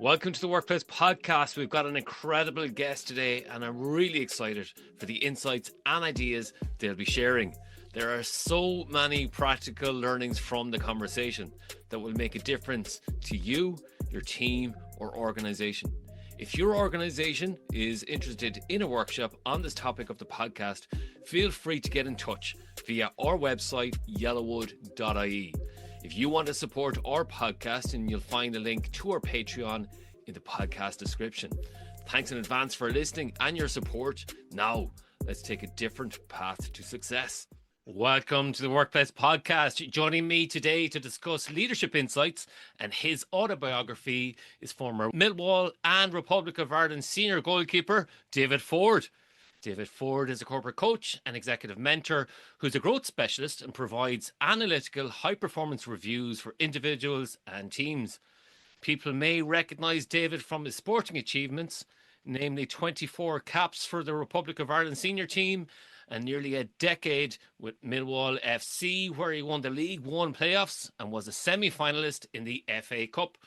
Welcome to the Workplace Podcast. We've got an incredible guest today, and I'm really excited for the insights and ideas they'll be sharing. There are so many practical learnings from the conversation that will make a difference to you, your team, or organization. If your organization is interested in a workshop on this topic of the podcast, feel free to get in touch via our website, yellowwood.ie. If you want to support our podcast, and you'll find a link to our Patreon in the podcast description. Thanks in advance for listening and your support. Now, let's take a different path to success. Welcome to the Workplace Podcast. Joining me today to discuss leadership insights and his autobiography is former Millwall and Republic of Ireland senior goalkeeper, David Forde. David Forde is a corporate coach and executive mentor who's a growth specialist and provides analytical high-performance reviews for individuals and teams. People may recognise David from his sporting achievements, namely 24 caps for the Republic of Ireland senior team and nearly a decade with Millwall FC, where he won the League One playoffs and was a semi-finalist in the FA Cup.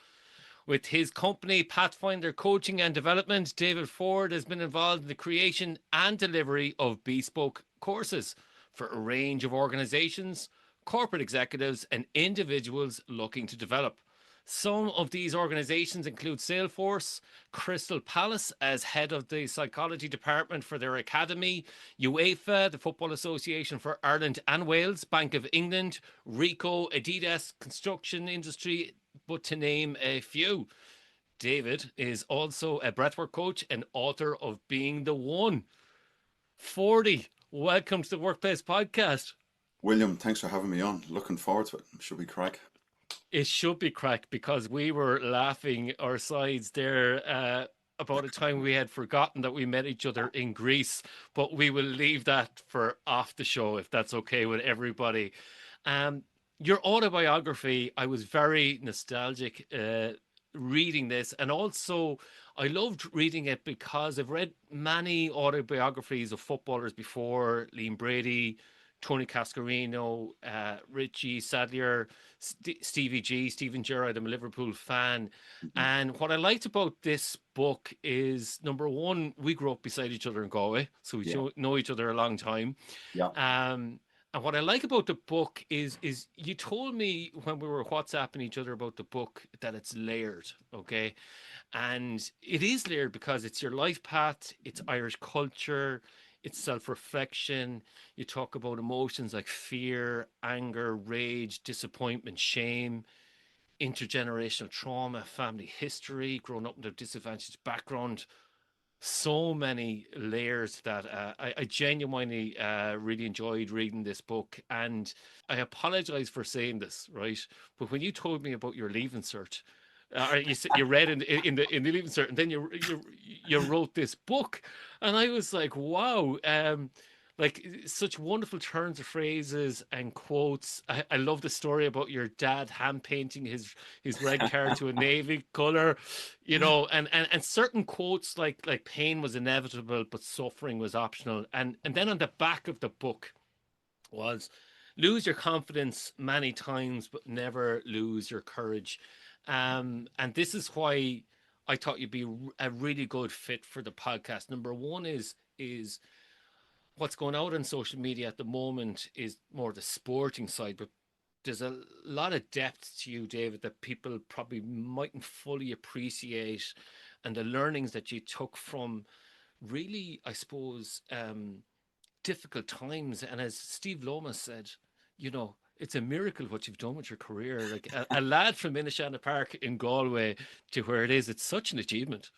With his company, Pathfinder Coaching and Development, David Forde has been involved in the creation and delivery of bespoke courses for a range of organizations, corporate executives, and individuals looking to develop. Some of these organizations include Salesforce, Crystal Palace as head of the psychology department for their academy, UEFA, the Football Association for Ireland and Wales, Bank of England, Ricoh, Adidas, construction industry, but to name a few. David is also a breathwork coach and author of Being the One. Forde, welcome to the Workplace Podcast. William, thanks for having me on. Looking forward to it. Should we crack? It should be crack, because we were laughing our sides there about a time we had forgotten that we met each other in Greece, but we will leave that for off the show if that's okay with everybody. Your autobiography, I was very nostalgic reading this, and also I loved reading it because I've read many autobiographies of footballers before: Liam Brady, Tony Cascarino, Richie Sadlier, Stevie G, Steven Gerrard. I'm a Liverpool fan. Mm-hmm. And what I liked about this book is, number one, we grew up beside each other in Galway, so we know each other a long time. Yeah. And what I like about the book is you told me when we were WhatsApping each other about the book that it's layered, okay? And it is layered because it's your life path, it's Irish culture, it's self-reflection. You talk about emotions like fear, anger, rage, disappointment, shame, intergenerational trauma, family history, growing up in a disadvantaged background. So many layers that I genuinely really enjoyed reading this book. And I apologize for saying this, right? But when you told me about your Leaving Cert, you read in the Leaving Cert, and then you wrote this book, and I was like, wow, like such wonderful turns of phrases and quotes. I love the story about your dad hand painting his red car to a navy color, you know, and certain quotes like pain was inevitable but suffering was optional, and then on the back of the book was lose your confidence many times but never lose your courage. And this is why I thought you'd be a really good fit for the podcast. Number one is what's going out on social media at the moment is more the sporting side, but there's a lot of depth to you, David, that people probably mightn't fully appreciate, and the learnings that you took from really, I suppose, difficult times. And as Steve Lomas said, you know, it's a miracle what you've done with your career. Like a lad from Innishanna Park in Galway to where it is, it's such an achievement.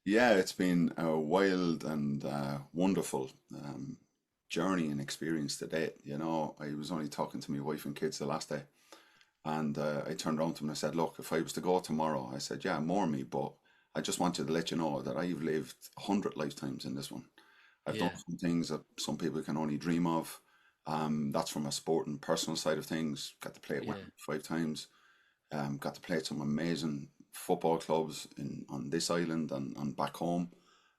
Yeah, it's been a wild and wonderful journey and experience to date. You know, I was only talking to my wife and kids the last day, and I turned around to them and I said, look, if I was to go tomorrow, I said, yeah, more me, but I just wanted to let you know that I've lived 100 lifetimes in this one. I've done some things that some people can only dream of. That's from a sport and personal side of things. Got to play it 5 times. Got to play at some amazing football clubs on this island and back home.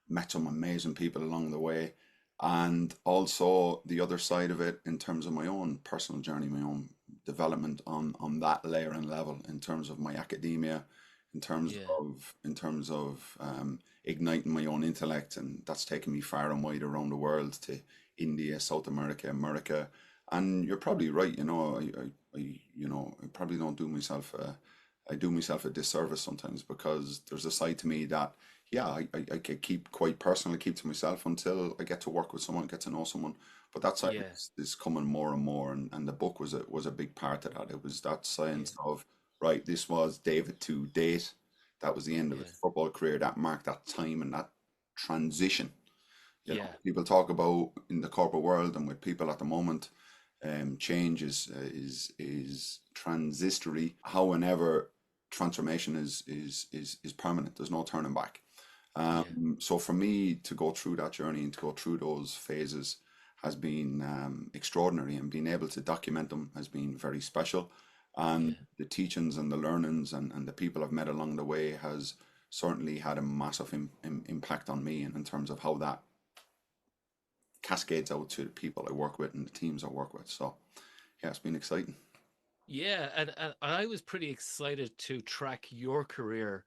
Met some amazing people along the way. And also the other side of it in terms of my own personal journey, my own development on that layer and level in terms of my academia, Yeah. in terms of igniting my own intellect, and that's taken me far and wide around the world to India, South America, America. And you're probably right, I probably don't do myself I do myself a disservice sometimes, because there's a side to me that, yeah, I could keep quite personally, keep to myself until I get to work with someone, get to know someone. But that side Yeah. is coming more and more, and the book was a big part of that. It was that Yeah. science of, right, this was David to date. That was the end of his Yeah. football career. That marked that time and that transition. Yeah. People talk about in the corporate world and with people at the moment, change is transitory. However, transformation is permanent. There's no turning back. Yeah. So for me to go through that journey and to go through those phases has been extraordinary, and being able to document them has been very special. And Yeah. the teachings and the learnings and the people I've met along the way has certainly had a massive impact on me, and in terms of how that cascades out to the people I work with and the teams I work with. So yeah, it's been exciting. Yeah, and I was pretty excited to track your career.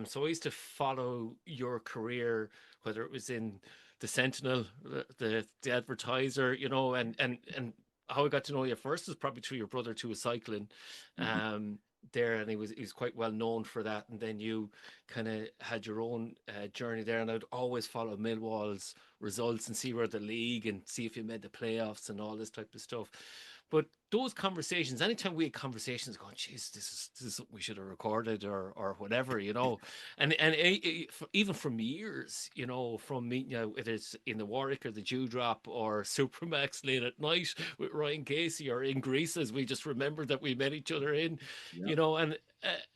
So I used to follow your career, whether it was in the Sentinel, the Advertiser, and how I got to know you first is probably through your brother who was cycling, Mhm. um, there, and he was quite well known for that. And then you kind of had your own journey there, and I'd always follow Millwall's results and see where the league and see if you made the playoffs and all this type of stuff. But those conversations, anytime we had conversations going, geez, this is something we should have recorded or whatever, and even from years, from meeting you, whether it's in the Warwick or the Dewdrop or Supermax late at night with Ryan Casey or in Greece, as we just remembered that we met each other in, Yeah,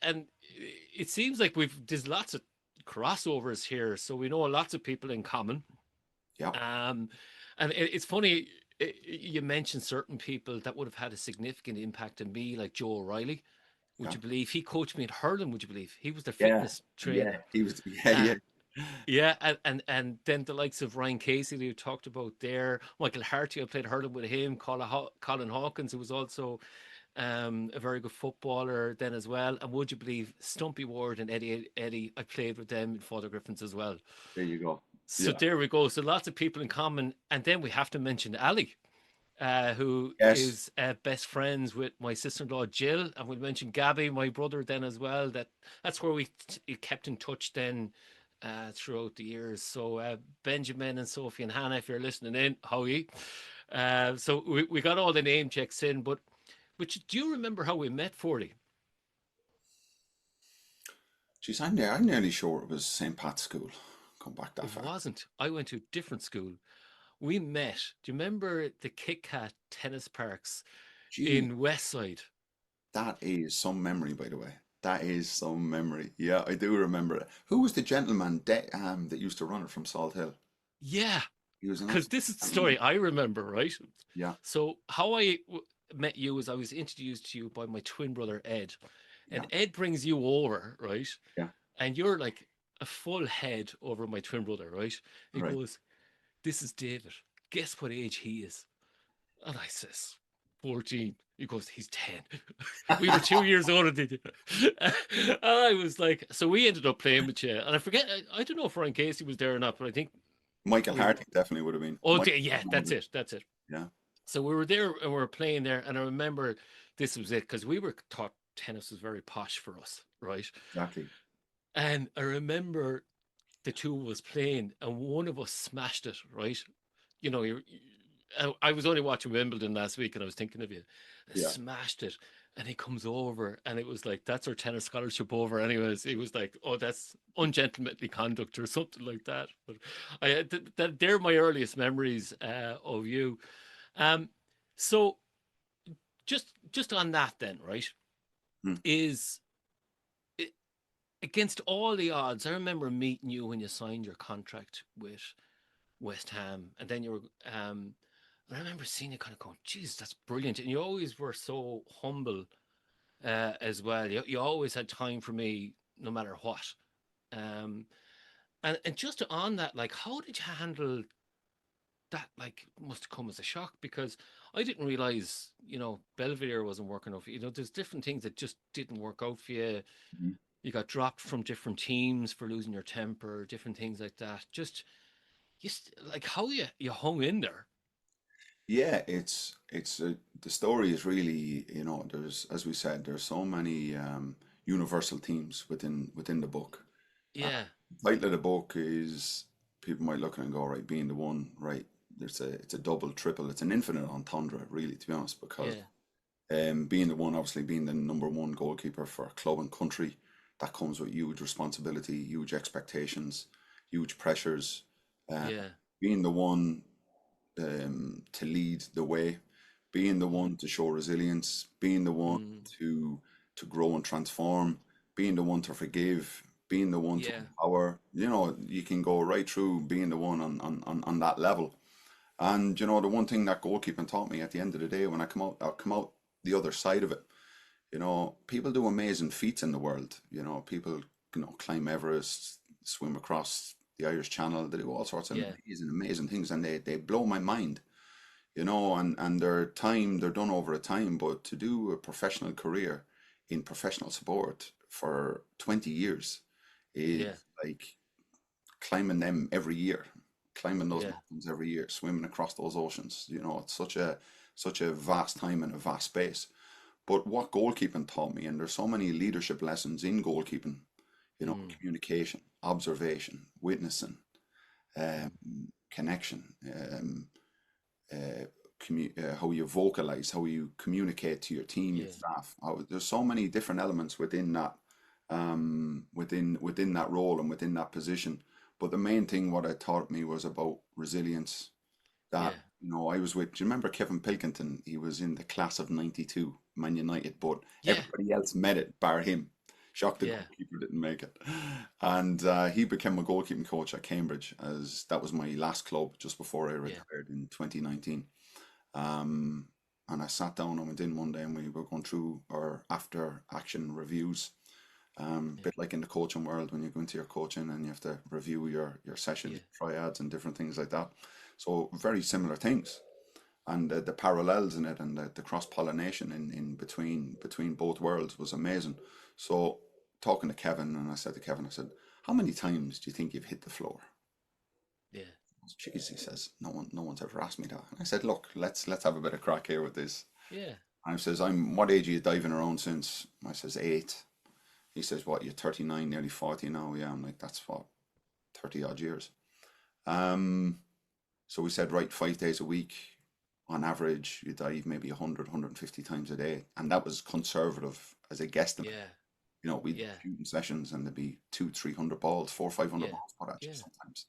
and it seems like there's lots of crossovers here, so we know lots of people in common. yeah, um, and it's funny, you mentioned certain people that would have had a significant impact on me, like Joe O'Reilly. Would yeah, you believe he coached me in hurling? Would you believe he was the yeah, fitness yeah. trainer? He was, yeah, Uh, yeah, yeah, and then the likes of Ryan Casey that you talked about there, Michael Harty, I played hurling with him, Colin Hawkins, who was also a very good footballer then as well. And would you believe Stumpy Ward and Eddie, I played with them in Father Griffins as well. there you go. So Yeah, there we go. So lots of people in common. And then we have to mention Ali, who yes, is best friends with my sister-in-law Jill, and we'll mention Gabby, my brother, then as well. That's where we kept in touch then throughout the years. So Benjamin and Sophie and Hannah, if you're listening in, how are you? So we got all the name checks in, but do you remember how we met, Forty? geez, I'm nearly sure it was St. Pat's School. Come back that It far. wasn't. I went to a different school. We met. Do you remember the Kit Kat tennis parks Gee, in Westside? that is some memory, by the way. That is some memory. Yeah, I do remember it. Who was the gentleman that used to run it from Salt Hill? Yeah, He was an because absolute this is the gentleman. story I remember, right? Yeah, So how met you was I was introduced to you by my twin brother Ed, and yeah, Ed brings you over, right? yeah. And you're like a full head over my twin brother, right? He Right. goes, "This is David. Guess what age he is?" And I says, 14. He goes, he's 10. We were 2 years older than you. And I was like, so we ended up playing with you. And I forget, I don't know if Ryan Casey was there or not, but I think Michael we, Harty definitely would have been. oh, Michael yeah, would that's have. it. That's it. Yeah, So we were there and we were playing there. And I remember this was it because we were taught tennis was very posh for us, right? exactly. And I remember the two of us playing and one of us smashed it, right? You know, I was only watching Wimbledon last week and I was thinking of you. I Yeah. smashed it. And he comes over and it was like, that's our tennis scholarship over. Anyways, he was like, oh, that's ungentlemanly conduct or something like that. But they're my earliest memories of you. Um, so just on that then, right? Hmm. Is it, against all the odds, I remember meeting you when you signed your contract with West Ham, and then you were. I remember seeing you kind of going, "Geez, that's brilliant," and you always were so humble as well. You always had time for me, no matter what. Um, and just on that, like, how did you handle that? Like, must have come as a shock because I didn't realize, Belvedere wasn't working out for you. There's different things that just didn't work out for you. Mhm. you got dropped from different teams for losing your temper, different things like that. Just like how you hung in there. Yeah, it's the story is really, there's, as we said, there's so many universal themes within the book. Uh, Yeah, the title of the book is, people might look at it and go, right, being the one, right? It's a double, triple, it's an infinite entendre, really, to be honest, because yeah, being the one, obviously being the number one goalkeeper for a club and country, that comes with huge responsibility, huge expectations, huge pressures. Uh, yeah, Being the one to lead the way, being the one to show resilience, being the one mm, to grow and transform, being the one to forgive, being the one to yeah, empower. You can go right through being the one on that level. And the one thing that goalkeeping taught me at the end of the day, when I'll come out the other side of it. People do amazing feats in the world. People, climb Everest, swim across the Irish Channel. They do all sorts of yeah, amazing, amazing things, and they blow my mind. And they're done over a time. But to do a professional career in professional sport for 20 years is yeah, like climbing them every year, climbing those yeah, mountains every year, swimming across those oceans. It's such a vast time and a vast space. But what goalkeeping taught me, and there's so many leadership lessons in goalkeeping, mm, communication, observation, witnessing, um, mm, connection, how you vocalize, how you communicate to your team, your yeah, staff. There's so many different elements within that, within that role and within that position. But the main thing what it taught me was about resilience. That yeah, I was with. Do you remember Kevin Pilkington? He was in the class of '92, Man United, but yeah, everybody else made it, bar him. Shocked the yeah, goalkeeper didn't make it, and he became a goalkeeping coach at Cambridge. As that was my last club just before I yeah, retired in 2019. Um, and I sat down and went in one day, and we were going through our after action reviews. yeah, Bit like in the coaching world when you go into your coaching and you have to review your sessions, yeah, triads, and different things like that. So very similar things, and the parallels in it, and the cross pollination in between both worlds was amazing. So talking to Kevin, and I said to Kevin, I said, "How many times do you think you've hit the floor?" yeah, Jeez, he says, no one's ever asked me that. And I said, "Look, let's have a bit of crack here with this." yeah, And he says, What age are you diving around since?" I says, "8." He says, "What, you're 39, nearly 40 now?" Yeah, I'm like, "That's what, 30 odd years." Um, so we said, right, 5 days a week, on average, you dive maybe 100, 150 times a day. And that was conservative as a guesstimate. yeah, We'd yeah, shooting sessions and there'd be 300 balls, 500 yeah, balls put at you yeah, sometimes.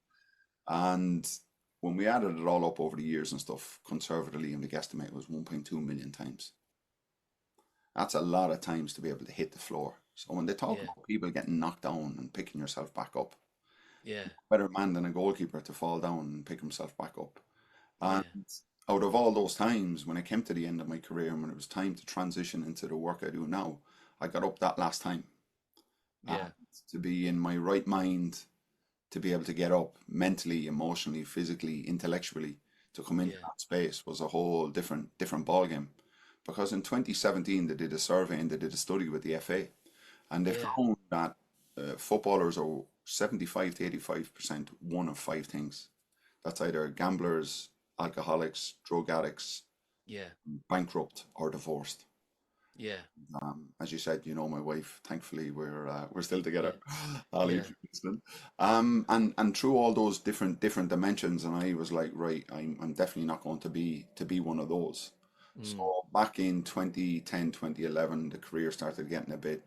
And when we added it all up over the years and stuff, conservatively, and the guesstimate was 1.2 million times. That's a lot of times to be able to hit the floor. So when they talk yeah, about people getting knocked down and picking yourself back up, yeah, better man than a goalkeeper to fall down and pick himself back up. And yeah, out of all those times, when I came to the end of my career and when it was time to transition into the work I do now, I got up that last time. And yeah, to be in my right mind, to be able to get up mentally, emotionally, physically, intellectually, to come into yeah, that space was a whole different ball game. Because in 2017 they did a survey and they did a study with the FA, and they yeah, found that footballers are 75 to 85% one of five things. That's either gamblers, alcoholics, drug addicts, yeah, bankrupt, or divorced. yeah, As you said, my wife. Thankfully, we're still yeah, together. Ali, yeah, if you're listening. And through all those different dimensions, and I was like, right, I'm definitely not going to be one of those. mm, So back in 2010, 2011, the career started getting a bit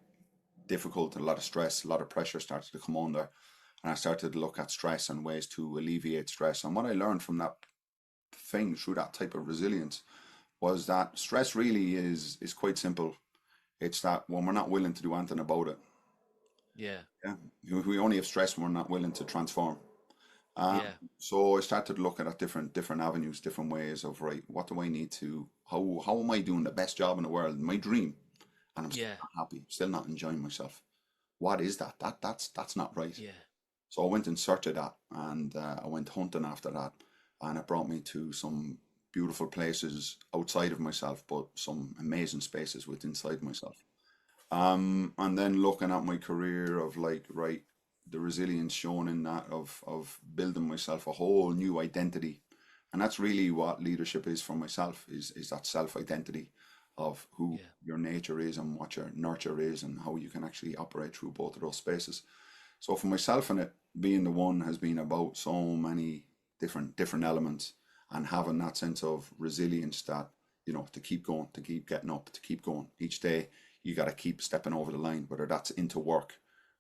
difficult, a lot of stress, a lot of pressure started to come under, and I started to look at stress and ways to alleviate stress. And what I learned from that thing, through that type of resilience, was that stress really is quite simple. It's that when we're not willing to do anything about it, yeah, yeah, we only have stress when we're not willing to transform. Um, yeah, so I started looking at different avenues, different ways of, right, what do I need to, how am I doing the best job in the world, my dream, and I'm still yeah, not happy, still not enjoying myself. What is that? That's not right. yeah, So I went in search of that, and I went hunting after that, and it brought me to some beautiful places outside of myself, but some amazing spaces within inside myself. And then looking at my career of like, right, the resilience shown in that of building myself a whole new identity. And that's really what leadership is for myself, is that self-identity of who Yeah. your nature is and what your nurture is and how you can actually operate through both of those spaces. So for myself and it being the one has been about so many different elements and having that sense of resilience that, to keep going, to keep getting up, to keep going. Each day you got to keep stepping over the line, whether that's into work,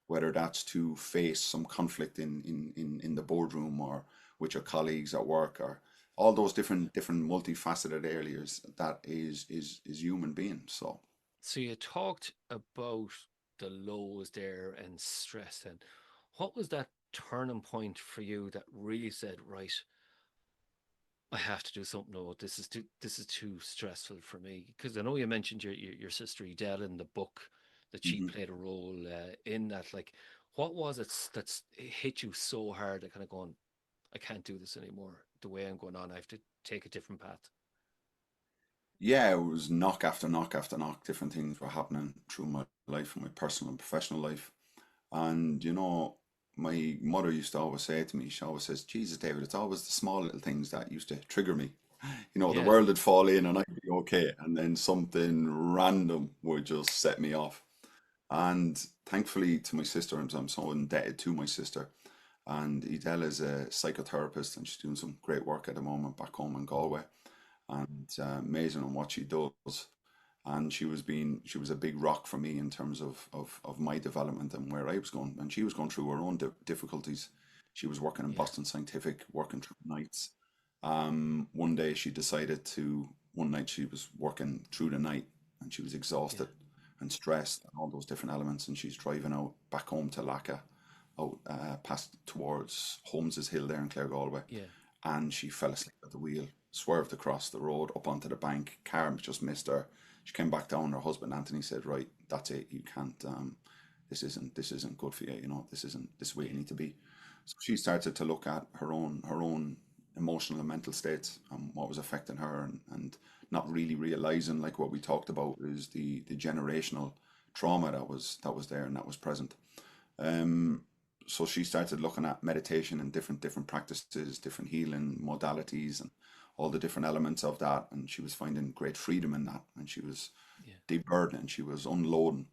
whether that's to face some conflict in the boardroom or with your colleagues at work, or all those different multifaceted areas that is human being. So So you talked about the lows there and stress. And what was that turning point for you that really said, right, I have to do something. No, this is too stressful for me. Because I know you mentioned your sister Edel in the book, that she mhm. played a role in that. Like, what was it that's hit you so hard that kind of going, I can't do this anymore. The way I'm going on, I have to take a different path. Yeah, it was knock after knock after knock. Different things were happening through my life, my personal and professional life. And my mother used to always say to me, she always says, Jesus, David, it's always the small little things that used to trigger me. The Yeah, world would fall in and I'd be okay. And then something random would just set me off. And thankfully to my sister, I'm so indebted to my sister. And Edel is a psychotherapist and she's doing some great work at the moment back home in Galway. And amazing on what she does. And she was a big rock for me in terms of my development and where I was going. And she was going through her own difficulties. She was working in yeah, Boston Scientific, working through nights. One day she decided to, one night she was working through the night and she was yeah, exhausted and stressed and all those different elements. And she's driving out back home to Lacca, out past towards Holmes's Hill there in Clare Galway. yeah, And she fell asleep at the wheel, swerved across the road up onto the bank. Car just missed her. She came back down. Her husband Anthony said, "Right, that's it. You can't. This isn't good for you. This is where you yeah, need to be." So she started to look at her own emotional and mental states and what was affecting her, and not really realizing, like what we talked about, is the generational trauma that was there and that was present. Um, so she started looking at meditation and different practices, different healing modalities, and all the different elements of that. And she was finding great freedom in that. And she was yeah, deburdening, she was unloading.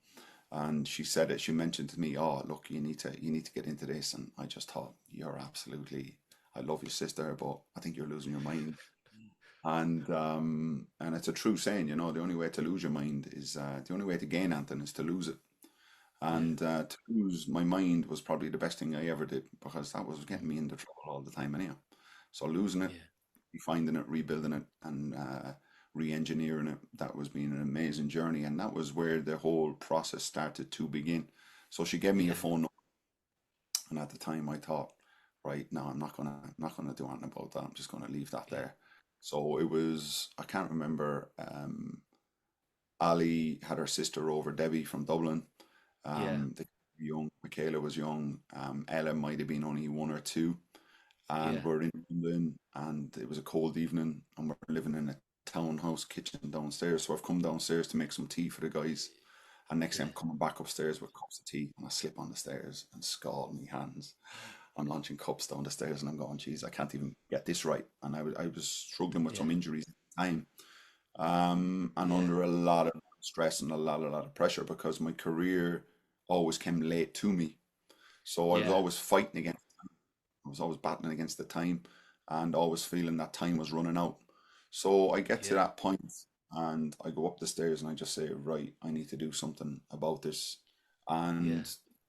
And she said it. She mentioned to me, "Oh, look, you need to get into this." And I just thought, "You're absolutely. I love your sister, but I think you're losing your mind." And it's a true saying. The only way to lose your mind is the only way to gain anything is to lose it. yeah, And to lose my mind was probably the best thing I ever did because that was getting mm, me into trouble all the time anyhow. So losing it, yeah, finding it, rebuilding it, and re-engineering it, that was being an amazing journey. And that was where the whole process started to begin. So she gave me a yeah, phone number, and at the time I thought, right, no, I'm not gonna do anything about that. I'm just gonna leave that yeah, there. So it was, I can't remember. Ali had her sister over, Debbie from Dublin. yeah, They were young. Michaela was young. Ella might have been only one or two. And yeah, we're in London, and it was a cold evening, and we're living in a townhouse kitchen downstairs. So I've come downstairs to make some tea for the guys. And next thing yeah, I'm coming back upstairs with cups of tea, and I slip on the stairs and scald my hands. I'm launching cups down the stairs, and I'm going, "Geez, I can't even get this right." And I was struggling with yeah, some injuries at the time, and yeah, under a lot of stress and a lot of pressure because my career always came late to me. So I was yeah, always fighting against, I was always battling against the time and always feeling that time was running out. So I get to yeah, that point and I go up the stairs and I just say, right, I need to do something about this. yeah, And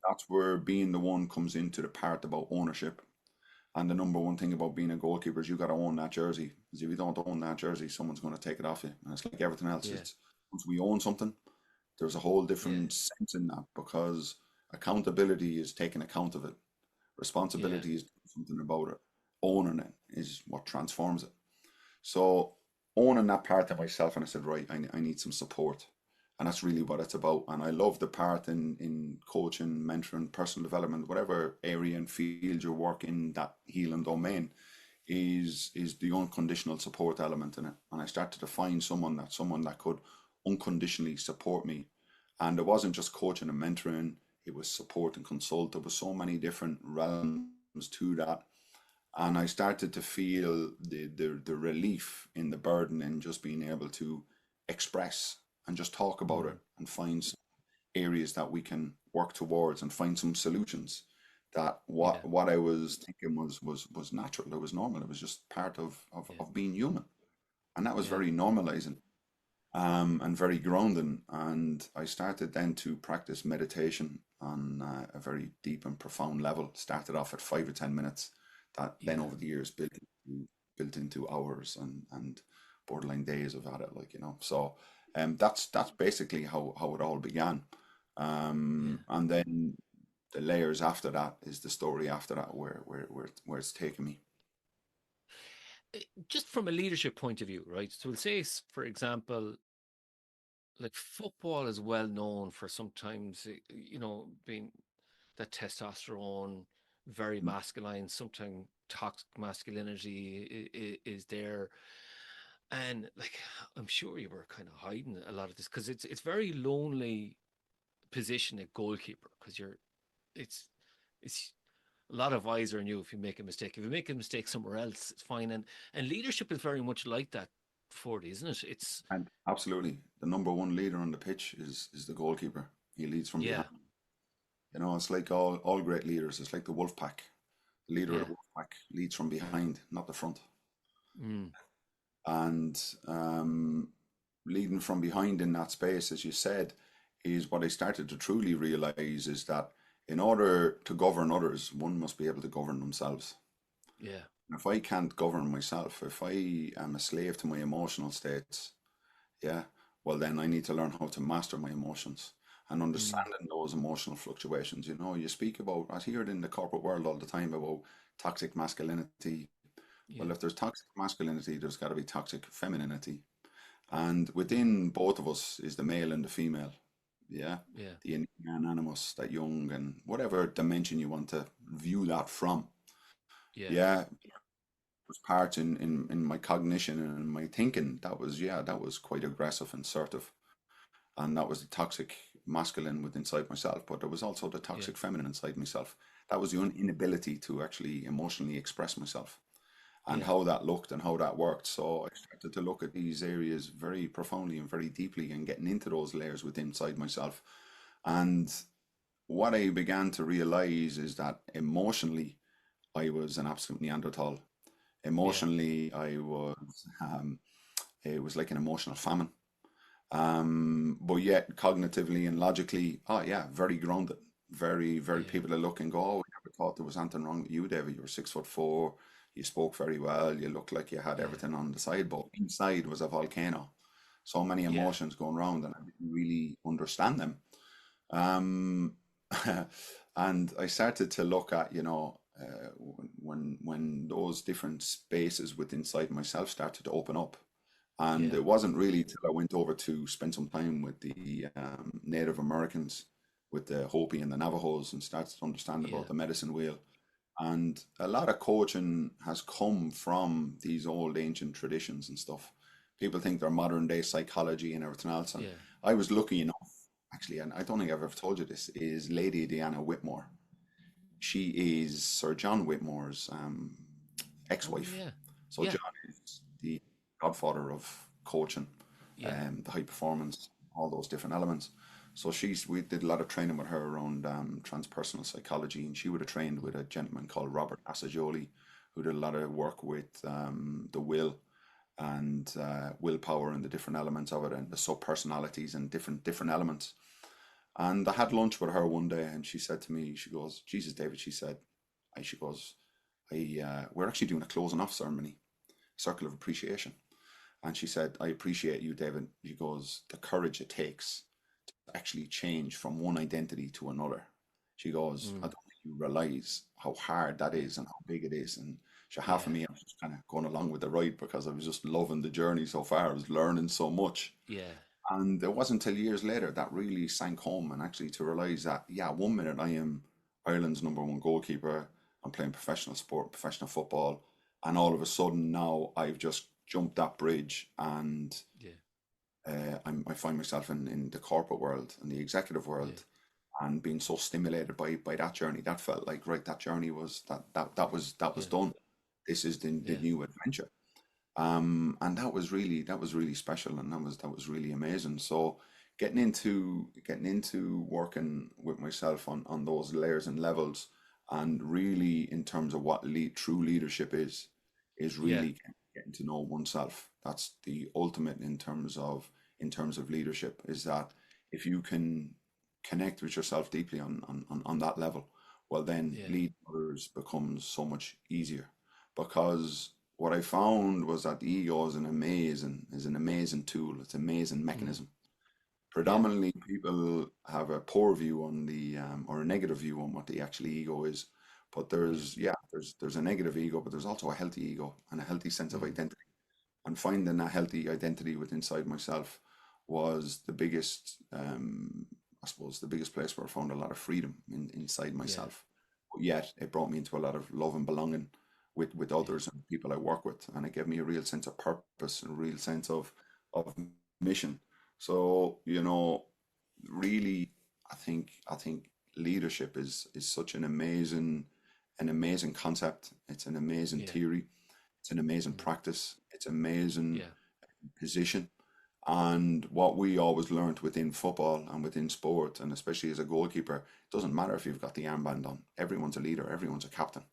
that's where being the one comes into the part about ownership. And the number one thing about being a goalkeeper is you got to own that jersey. Because if you don't own that jersey, someone's going to take it off you. And it's like everything else. yeah, It's once we own something, there's a whole yeah, different sense in that because accountability is taking account of it. yeah, Responsibility is doing something about it. Owning it is what transforms it. So owning that part of myself, and I said, right, I need some support. And that's really what it's about. And I love the part in coaching, mentoring, personal development, whatever area and field you work in that healing domain is the unconditional support element in it. And I started to find someone that could unconditionally support me And it wasn't just coaching and mentoring, it was support and consult. There was so many different realms to that. And I started to feel the relief in the burden in just being able to express and just talk about it Mm. and find some areas that we can work towards and find some solutions. That Yeah. what I was thinking was natural, it was normal, it was just part Yeah. of being human. And that was Yeah. very normalizing, and very grounding. And I started then to practice meditation on a very deep and profound level. Started off at 5 or 10 minutes, that then Yeah. over the years built into hours and borderline days of at it, like, you know. So that's basically how it all began. Yeah. And then the layers after that is the story after that, where it's taken me. Just from a leadership point of view, right? So we'll say, for example, like football is well known for sometimes, being that testosterone, very Mm. masculine, sometimes toxic masculinity is there. And like, I'm sure you were kind of hiding a lot of this because it's very lonely position at goalkeeper because it's it's a lot of eyes are on you if you make a mistake. If you make a mistake somewhere else, it's fine. And leadership is very much like that, Forde, isn't it? It's And absolutely, the number one leader on the pitch is the goalkeeper. He leads from yeah, behind. You know, it's like all great leaders. It's like the wolf pack. The leader of yeah, the wolf pack leads from behind, not the front. mm, And leading from behind in that space, as you said, is what I started to truly realize is that in order to govern others, one must be able to govern themselves. yeah, If I can't govern myself, if I am a slave to my emotional states, yeah, well, then I need to learn how to master my emotions and mm, understanding those emotional fluctuations. You know, you speak about, I hear it in the corporate world all the time about toxic masculinity. Well, yeah, if there's toxic masculinity, there's got to be toxic femininity. And mm, within both of us is the male and the female. Yeah. yeah, The yin and animus, that young and whatever dimension you want to view that from. yeah, Yeah. Was part in my cognition and my thinking. That was, yeah, that was quite aggressive and assertive. And that was the toxic masculine within inside myself, but there was also the yeah, toxic feminine inside myself. That was the inability to actually emotionally express myself and yeah, how that looked and how that worked. So I started to look at these areas very profoundly and very deeply and getting into those layers within inside myself. And what I began to realize is that emotionally I was an absolute Neanderthal. yeah, Emotionally I was it was like an emotional famine. But yet cognitively and logically, oh yeah, very grounded. Very yeah, people that look and go, oh, we never thought there was anything wrong with you, David. You were 6'4", you spoke very well, you looked like you had yeah, everything on the side, but inside was a volcano. So many yeah, emotions going around and I didn't really understand them. Um, and I started to look at, when those different spaces within inside myself started to open up. And yeah, it wasn't really till I went over to spend some time with the Native Americans, with the Hopi and the Navajos, and started to understand yeah, about the medicine wheel. And a lot of coaching has come from these old ancient traditions and stuff. People think they're modern day psychology and everything else. And yeah. I was lucky enough, actually, and I don't think I've ever told you this, is Lady Diana Whitmore. She is Sir John Whitmore's Oh ex-wife. yeah, So yeah, John is the godfather of coaching, yeah, the high performance, all those different elements. So we did a lot of training with her around transpersonal psychology, and she would have trained with mm, a gentleman called Robert Assagioli, who did a lot of work with the will and willpower and the different elements of it, and the sub personalities and different elements. And I had lunch with her one day, and she said to me, she goes, "Jesus, David," she said, she goes, we're actually doing a closing off ceremony, circle of appreciation." And she said, "I appreciate you, David." She goes, "The courage it takes to actually change from one identity to another." She goes, "I mm, don't think you realize how hard that is and how big it is." And she half of yeah, me, I was just kind of going along with the ride because I was just loving the journey so far. I was learning so much. yeah, And it wasn't until years later that really sank home, and actually to realize that, yeah, one minute I am Ireland's number one goalkeeper, I'm playing professional sport, professional football, and all of a sudden now I've just jumped that bridge and yeah, I find myself in the corporate world and the executive Yeah. world, and being so stimulated by that journey. That felt like, right, that journey was that was Yeah. done. This is the Yeah. new adventure. And that was really special, and that was really amazing. So getting into working with myself on those layers and levels, and really in terms of what true leadership is Yeah. really getting to know oneself. That's the ultimate in terms of leadership, is that if you can connect with yourself deeply on that level, well, then Yeah. leading others becomes so much easier. Because what I found was that the ego is an amazing tool. It's an amazing Mm. mechanism. Yeah. Predominantly, people have a poor view on or a negative view on what the actual ego is. But Yeah. there's a negative ego, but there's also a healthy ego and a healthy sense of Mm. identity. And finding a healthy identity within inside myself was I suppose, the biggest place where I found a lot of freedom inside Yeah. myself. But yet, it brought me into a lot of love and belonging with Yeah. others and people I work with, and it gave me a real sense of purpose and a real sense of mission. So, really, I think leadership is such an amazing concept. It's an amazing Yeah. theory. It's an amazing Mm. practice. It's amazing Yeah. position. And what we always learned within football and within sport, and especially as a goalkeeper, it doesn't matter if you've got the armband on. Everyone's a leader. Everyone's a captain.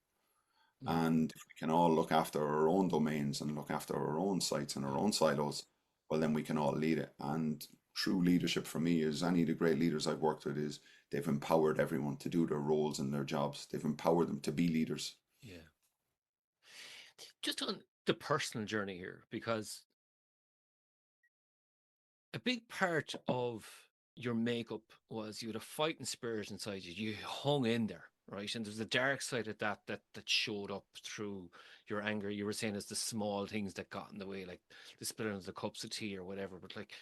Mm. And if we can all look after our own domains and look after our own sites and our Yeah. own silos, well, then we can all lead it. And true leadership for me is, any of the great leaders I've worked with, is they've empowered everyone to do their roles and their jobs. They've empowered them to be leaders. Yeah. Just on the personal journey here, because a big part of your makeup was you had a fighting spirit inside you. You hung in there, right? And there's a dark side of that showed up through your anger. You were saying it's the small things that got in the way, like the spilling of the cups of tea or whatever. But like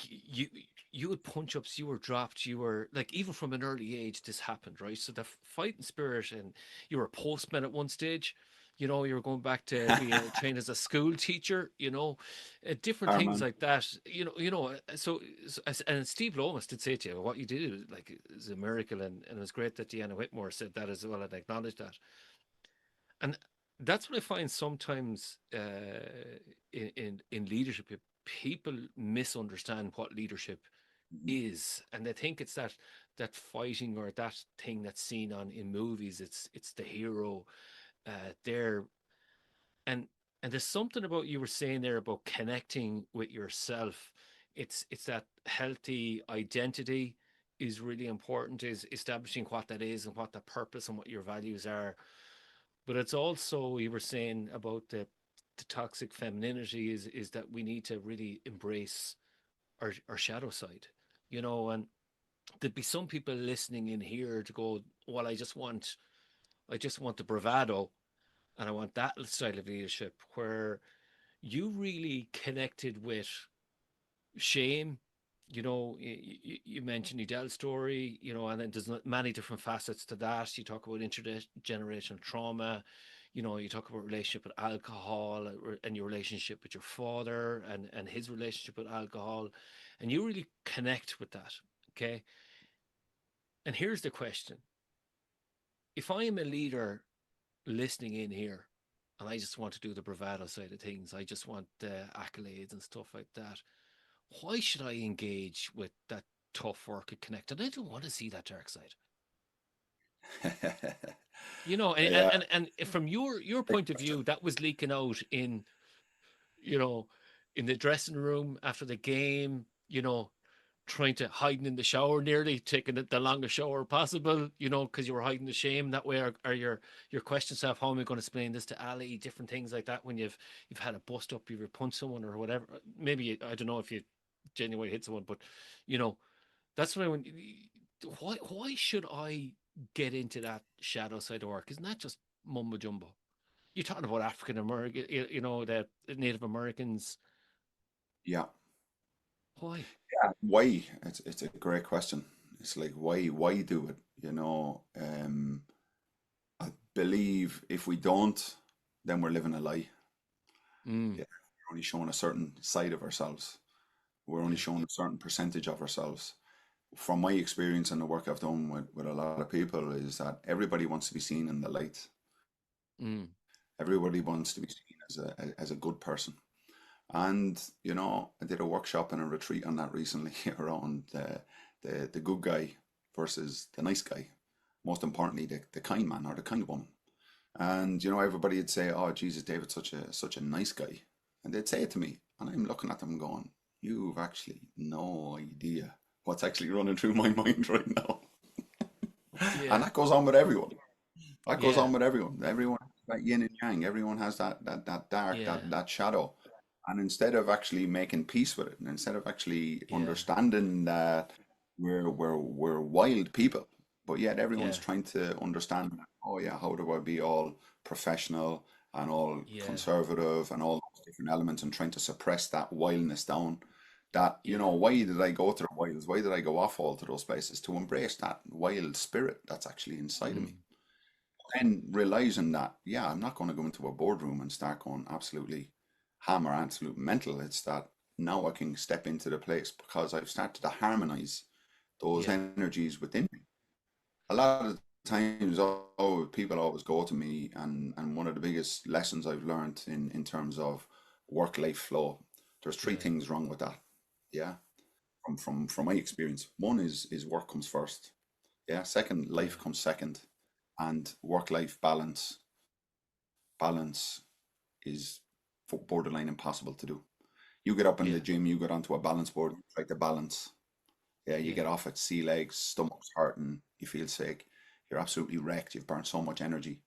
you would punch ups, you were dropped, you were like, even from an early age this happened, right? So the fighting spirit, and you were a postman at one stage, you were going back to being trained as a school teacher, different things Armand, like that, and Steve Lomas did say to you what you did, like, is a miracle, and it was great that Deanna Whitmore said that as well and acknowledged that. And that's what I find sometimes, in leadership. People misunderstand what leadership is, and they think it's that fighting, or that thing that's seen on in movies. It's the hero, there. And and there's something about, you were saying there, about connecting with yourself. It's that healthy identity is really important, is establishing what that is and what the purpose and what your values are. But it's also, you were saying about the toxic femininity, is that we need to really embrace our shadow side, and there'd be some people listening in here to go, well, I just want the bravado, and I want that style of leadership, where you really connected with shame. You mentioned Edell's story, and then there's many different facets to that. You talk about intergenerational trauma. You talk about relationship with alcohol, and your relationship with your father, and his relationship with alcohol, and you really connect with that. Okay. And here's the question: if I am a leader listening in here, and I just want to do the bravado side of things, I just want the accolades and stuff like that, why should I engage with that tough work and connect? And I don't want to see that dark side. And, yeah, from your big point of question. view, that was leaking out you know, in the dressing room after the game, trying to hiding in the shower, nearly taking the longest shower possible, because you were hiding the shame that way, or your questions of, how am I going to explain this to Ali, different things like that, when you've had a bust up, you've punched someone or whatever. Maybe, I don't know if you genuinely hit someone, but you know that's what I want. Why should I get into that shadow side of work? Isn't that just mumbo jumbo? You're talking about African American, the Native Americans. Yeah. Why? Why? It's a great question. It's like, why do it? I believe if we don't, then we're living a lie. Mm, Yeah, we're only showing a certain side of ourselves. We're only yeah. shown a certain percentage of ourselves. From my experience and the work I've done with a lot of people is that everybody wants to be seen in the light. Mm, Everybody wants to be seen as a good person. And I did a workshop and a retreat on that recently around the good guy versus the nice guy. Most importantly, the kind man or the kind woman. And everybody would say, "Oh, Jesus, David's such a nice guy," and they'd say it to me, and I'm looking at them going, "You've actually no idea what's actually running through my mind right now." And yeah, that goes on with everyone. That goes yeah, on with everyone. Everyone has that yin and yang. Everyone has that dark, yeah, that shadow. And instead of actually making peace with it, and instead of actually yeah, understanding that we're wild people, but yet everyone's yeah, trying to understand, oh yeah, how do I be all professional and all yeah, conservative and all those different elements and trying to suppress that wildness down. That, yeah. why did I go to the wilds? Why did I go off all to those places? To embrace that wild spirit that's actually inside of me. Mm, And realizing that, yeah, I'm not going to go into a boardroom and start going absolutely ham or absolute mental. It's that now I can step into the place because I've started to harmonize those yeah, energies within me. A lot of times, people always go to me, and one of the biggest lessons I've learned in terms of work-life flow, there's three yeah, things wrong with that. Yeah, from my experience, one is work comes first. Yeah, second, life yeah, comes second, and work-life balance is borderline impossible to do. You get up in the yeah, gym, you get onto a balance board, you try to balance. Yeah, you yeah, get off at sea legs, stomach's hurting, you feel sick, you're absolutely wrecked, you've burnt so much energy.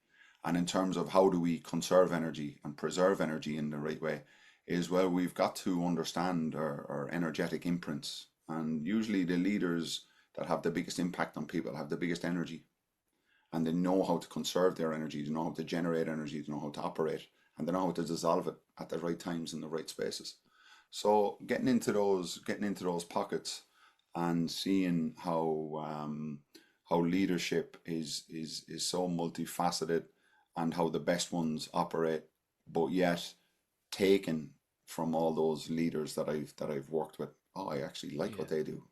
And in terms of how do we conserve energy and preserve energy in the right way, is well, we've got to understand our energetic imprints. And usually the leaders that have the biggest impact on people have the biggest energy, and they know how to conserve their energy, they know how to generate energy, they know how to operate, and they know how to dissolve it at the right times in the right spaces. So getting into those pockets and seeing how leadership is so multifaceted, and how the best ones operate, but yet taken from all those leaders that I've worked with. Oh, I actually like yeah, what they do,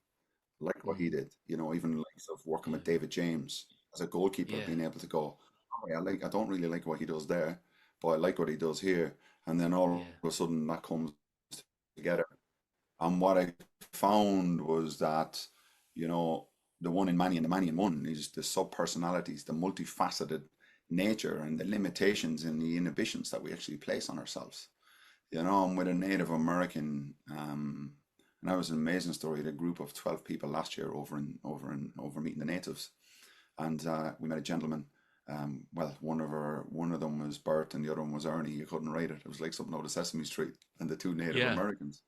like what he mm, did. Even likes of working yeah, with David James as a goalkeeper, yeah, being able to go, oh, yeah, I don't really like what he does there, but I like what he does here, and then all yeah, of a sudden that comes together. And what I found was that, you know, the one in many and the many in one is the sub personalities, the multifaceted nature and the limitations and the inhibitions that we actually place on ourselves. I'm with a Native American, and that was an amazing story. We had a group of 12 people last year over meeting the natives, and we met a gentleman. Well, one of them was Bert, and the other one was Ernie. You couldn't write it. It was like something out of Sesame Street. And the two Native yeah, Americans,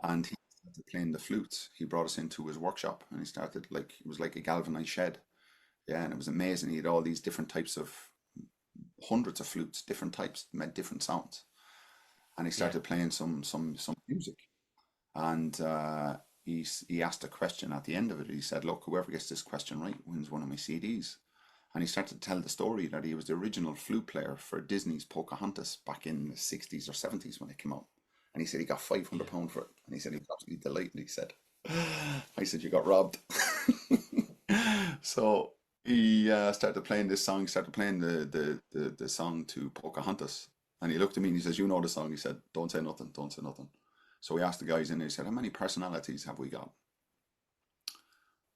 and he started playing the flutes. He brought us into his workshop, and he started like it was like a galvanized shed. Yeah, and it was amazing. He had all these different types of hundreds of flutes, different types, made different sounds, and he yeah, started playing some music. And he asked a question at the end of it. He said, "Look, whoever gets this question right wins one of my CDs." And he started to tell the story that he was the original flute player for Disney's Pocahontas back in the 60s or 70s when it came out. And he said he got yeah, £500 for it. And he said he was absolutely delighted. He said, I said, you got robbed. So he started playing this song, started playing the song to Pocahontas. And he looked at me and he says, you know the song. He said, don't say nothing, don't say nothing. So we asked the guys in there, he said, how many personalities have we got?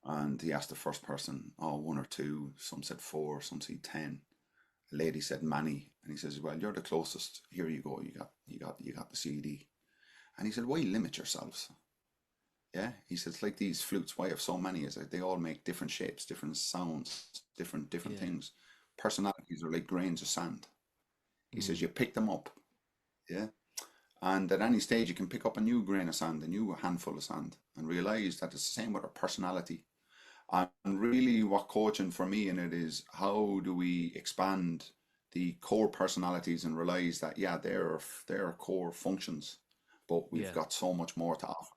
And he asked the first person, oh, one or two. Some said four, some said 10. A lady said many. And he says, well, you're the closest. Here you go. You got the CD. And he said, why limit yourselves? Yeah. He said, it's like these flutes. Why have so many? Is like they all make different shapes, different sounds, different yeah, things. Personalities are like grains of sand. He says, mm, you pick them up. Yeah. And at any stage, you can pick up a new grain of sand, a new handful of sand, and realize that it's the same with our personality. And really, what coaching for me in it is how do we expand the core personalities and realize that, yeah, they're core functions, but we've yeah, got so much more to offer.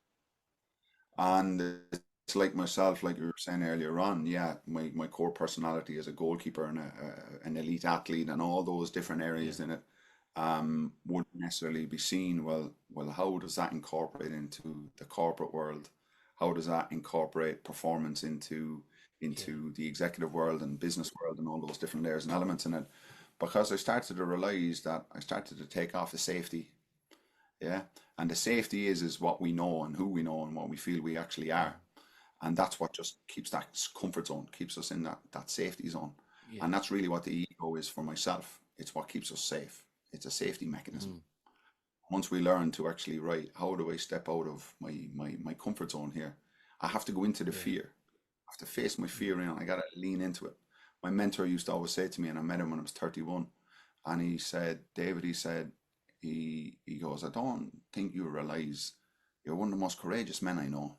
And it's like myself, like you were saying earlier on, yeah, my core personality as a goalkeeper and an elite athlete and all those different yeah, areas in it. wouldn't necessarily be seen. Well, how does that incorporate into the corporate world? How does that incorporate performance Yeah. into the executive world and business world and all those different layers and elements in it? Because I started to realize that I started to take off the safety, yeah, and the safety is what we know and who we know and what we feel we actually are, Mm. and that's what just keeps that comfort zone, keeps us in that safety zone, Yeah. and that's really what the ego is for myself. It's what keeps us safe. It's a safety mechanism. Mm. Once we learn to actually, right, how do I step out of my comfort zone here? I have to go into the Yeah. fear. I have to face my Mm. fear and I gotta lean into it. My mentor used to always say to me, and I met him when I was 31, and he said, David, he said, he goes, I don't think you realize you're one of the most courageous men I know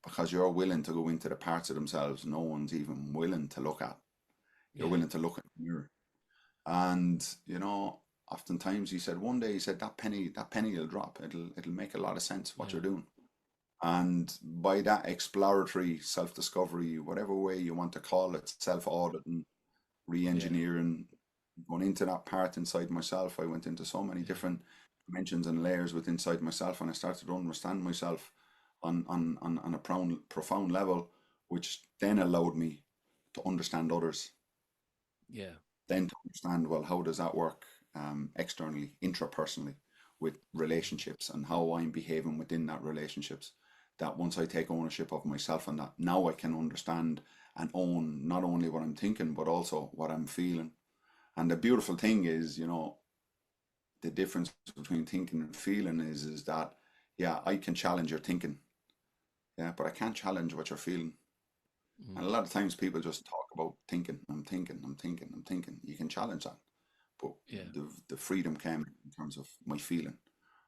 because you're willing to go into the parts of themselves no one's even willing to look at. You're Yeah. willing to look at the mirror. And oftentimes he said one day he said that penny will drop. It'll make a lot of sense what Yeah. you're doing. And by that exploratory self-discovery, whatever way you want to call it, self-auditing, Yeah. re-engineering, going into that part inside myself, I went into so many Yeah. different dimensions and layers within inside myself, and I started to understand myself on a profound level, which then allowed me to understand others, Yeah. then to understand, well, how does that work externally, intrapersonally, with Mm. relationships and how I'm behaving within that relationships. That once I take ownership of myself and that now I can understand and own not only what I'm thinking, but also what I'm feeling. And the beautiful thing is, the difference between thinking and feeling is that, yeah, I can challenge your thinking, yeah, but I can't challenge what you're feeling. And a Mm. lot of times people just talk about thinking, I'm thinking, I'm thinking, I'm thinking. You can challenge that. But Yeah. the freedom came in terms of my feeling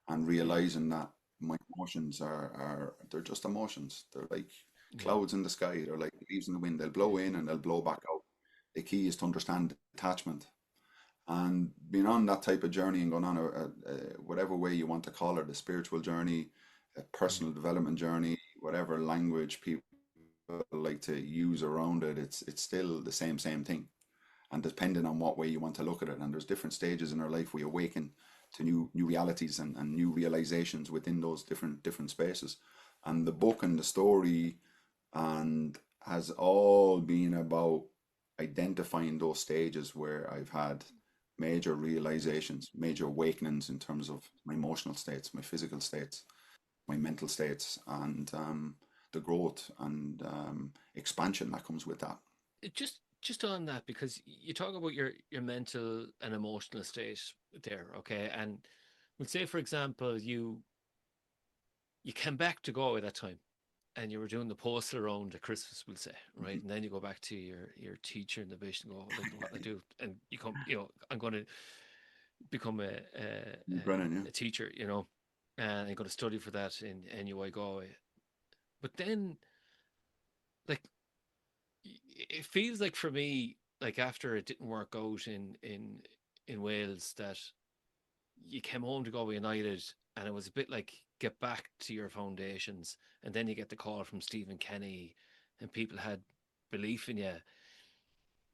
and Yeah. realizing that my emotions are they're just emotions. They're like Yeah. clouds in the sky. They're like leaves in the wind. They'll blow Yeah. in and they'll blow back out. The key is to understand detachment. And being on that type of journey and going on whatever way you want to call it, a spiritual journey, a Mm. personal development journey, whatever language people like to use around it, it's still the same thing. And depending on what way you want to look at it, and there's different stages in our life we awaken to new realities and new realizations within those different spaces. And the book and the story and has all been about identifying those stages where I've had major realizations, major awakenings in terms of my emotional states, my physical states, my mental states, and the growth and expansion that comes with that. Just on that, because you talk about your mental and emotional state there, okay? And we'll say, for example, you came back to Galway that time and you were doing the postal around at Christmas, we'll say, right? And then you go back to your teacher in the base and go, look what I do. And you come, I'm going to become Brennan, yeah. a teacher, and I'm going to study for that in NUI Galway. But then, like, it feels like for me, like after it didn't work out in Wales, that you came home to Galway United, and it was a bit like get back to your foundations, and then you get the call from Stephen Kenny, and people had belief in you.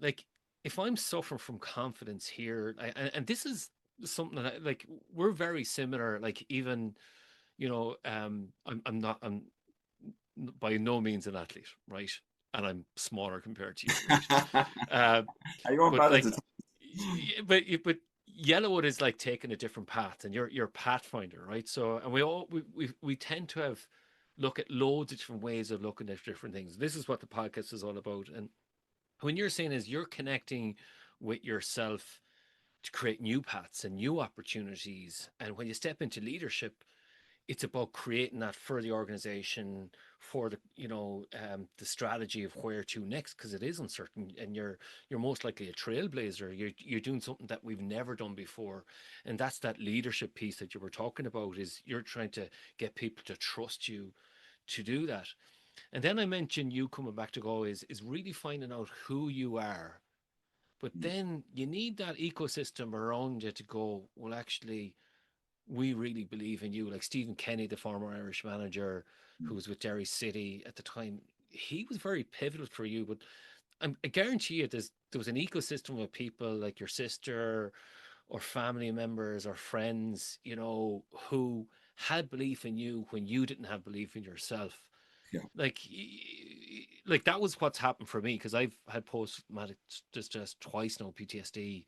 Like if I'm suffering from confidence here, and this is something that like we're very similar. Like even I'm by no means an athlete, right? And I'm smaller compared to you, right? Uh, Are you going but back like, to but Yellowwood is like taking a different path, and you're Pathfinder, right? So, and we tend to have look at loads of different ways of looking at different things. This is what the podcast is all about, and when you're saying is you're connecting with yourself to create new paths and new opportunities, and when you step into leadership, it's about creating that for the organization, for the strategy of where to next, because it is uncertain, and you're most likely a trailblazer. You're doing something that we've never done before, and that's that leadership piece that you were talking about. Is you're trying to get people to trust you to do that. And then I mentioned you coming back to go is really finding out who you are, but then you need that ecosystem around you to go, well, actually, we really believe in you. Like Stephen Kenny, the former Irish manager who was with Derry City at the time, he was very pivotal for you. But I guarantee you, there was an ecosystem of people like your sister or family members or friends, you know, who had belief in you when you didn't have belief in yourself. Yeah. Like that was what's happened for me, because I've had post traumatic distress twice now, PTSD,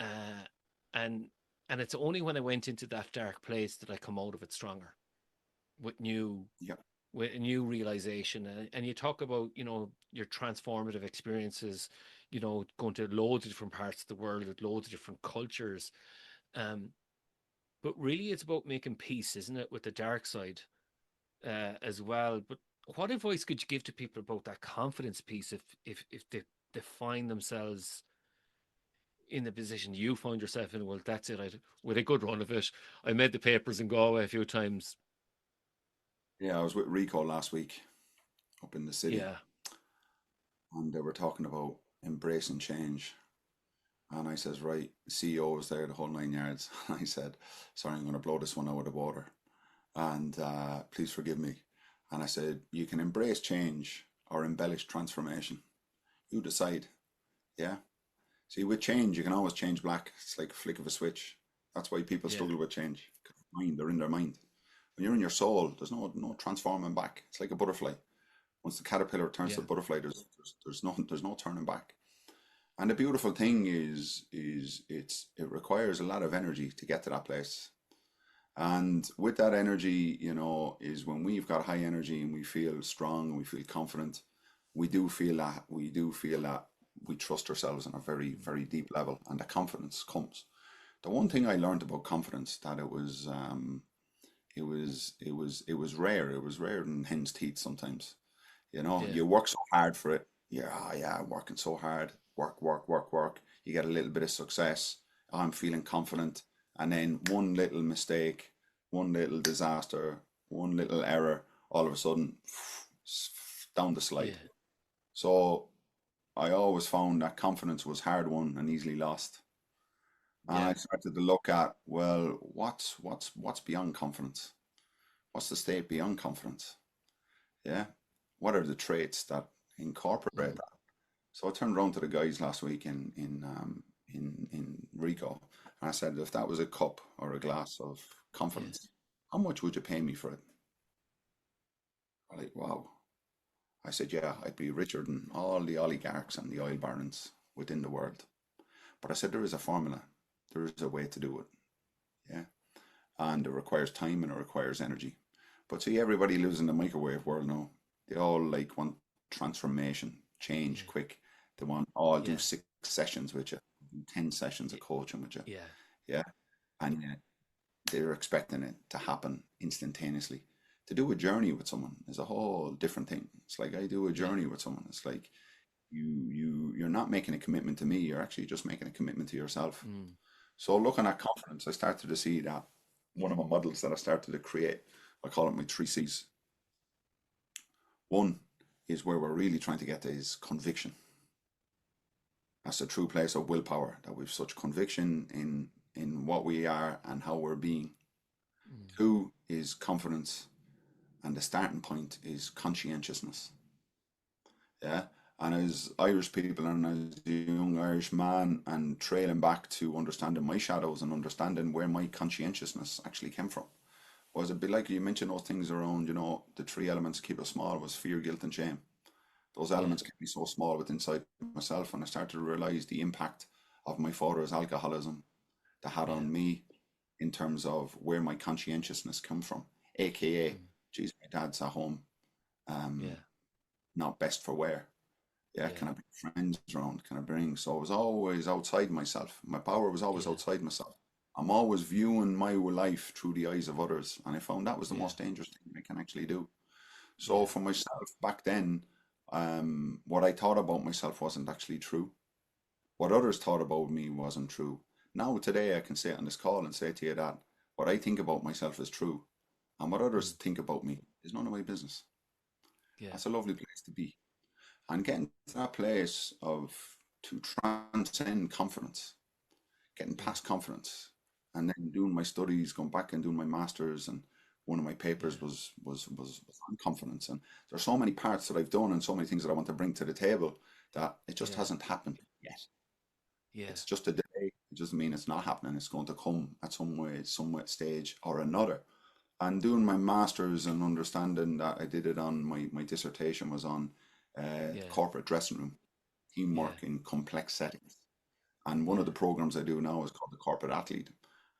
uh, and it's only when I went into that dark place that I come out of it stronger, with new Yeah. with a new realization. And you talk about, you know, your transformative experiences, you know, going to loads of different parts of the world with loads of different cultures. Um, but really, it's about making peace, isn't it, with the dark side as well. But what advice could you give to people about that confidence piece if they find themselves in the position you find yourself in? Well, that's it. With a good run of it, I made the papers in Galway a few times. Yeah, I was with Rico last week up in the city, Yeah, and they were talking about embracing change. And I says, right, the CEO was there the whole 9 yards. I said, sorry, I'm going to blow this one out of the water, and please forgive me. And I said, you can embrace change or embellish transformation. You decide. Yeah. See, with change, you can always change black. It's like a flick of a switch. That's why people yeah, struggle with change. Mind, they're in their mind. When you're in your soul, there's no transforming back. It's like a butterfly. Once the caterpillar turns to yeah, the butterfly, there's no turning back. And the beautiful thing it requires a lot of energy to get to that place. And with that energy, you know, is when we've got high energy and we feel strong and we feel confident, we do feel that we trust ourselves on a very, very deep level, and the confidence comes. The one thing I learned about confidence, that it was rare. It was rare than hen's teeth sometimes. You know, yeah, you work so hard for it. Yeah, working so hard. Work, work, work, work. You get a little bit of success. I'm feeling confident. And then one little mistake, one little disaster, one little error, all of a sudden, down the yeah, slide. So I always found that confidence was hard won and easily lost. And yeah, I started to look at, well, what's beyond confidence? What's the state beyond confidence? Yeah. What are the traits that incorporate mm, that? So I turned around to the guys last week in Rico, and I said, if that was a cup or a glass of yeah, confidence, how much would you pay me for it? I'm like, wow. I said, yeah, I'd be richer than all the oligarchs and the oil barons within the world. But I said, there is a formula. There is a way to do it. Yeah. And it requires time and it requires energy. But see, everybody lives in the microwave world now. They all like want transformation, change yeah, quick. They want, oh, I'll do yeah, 6 sessions with you, 10 sessions of coaching with you. yeah, Yeah. And yet they're expecting it to happen instantaneously. To do a journey with someone is a whole different thing. It's like I do a yeah, journey with someone. It's like you're not making a commitment to me, you're actually just making a commitment to yourself. mm, So looking at confidence, I started to see that one of my models that I started to create, I call it my 3 C's. One is where we're really trying to get to is conviction. That's the true place of willpower, that we've such conviction in what we are and how we're being. mm, Two is confidence, and the starting point is conscientiousness. Yeah. And as Irish people and as a young Irish man, and trailing back to understanding my shadows and understanding where my conscientiousness actually came from, was a bit like you mentioned those things around, you know, the 3 elements keep us small was fear, guilt, and shame. Those yeah, elements can be so small within inside myself, and I started to realize the impact of my father's alcoholism that had yeah, on me in terms of where my conscientiousness come from, aka, mm, geez, my dad's at home, um, yeah, not best for wear. Yeah, yeah, can I bring friends around? Can I bring? So I was always outside myself. My power was always yeah, outside myself. I'm always viewing my life through the eyes of others, and I found that was the yeah, most dangerous thing I can actually do. So yeah, for myself back then, what I thought about myself wasn't actually true. What others thought about me wasn't true. Now today I can say it on this call and say to you that what I think about myself is true, and what others mm, think about me is none of my business. yeah, That's a lovely place to be. And getting to that place of to transcend confidence, getting yeah, past confidence, and then doing my studies, going back and doing my masters, and one of my yeah, papers was on confidence. And there's so many parts that I've done and so many things that I want to bring to the table that it just yeah, hasn't happened yet. yeah, It's just a delay. It doesn't mean it's not happening. It's going to come at some way, stage or another. And doing my master's and understanding that, I did it on my dissertation was on Yeah. corporate dressing room, Yeah. teamwork in complex settings. And one of Yeah. the programs I do now is called the corporate athlete.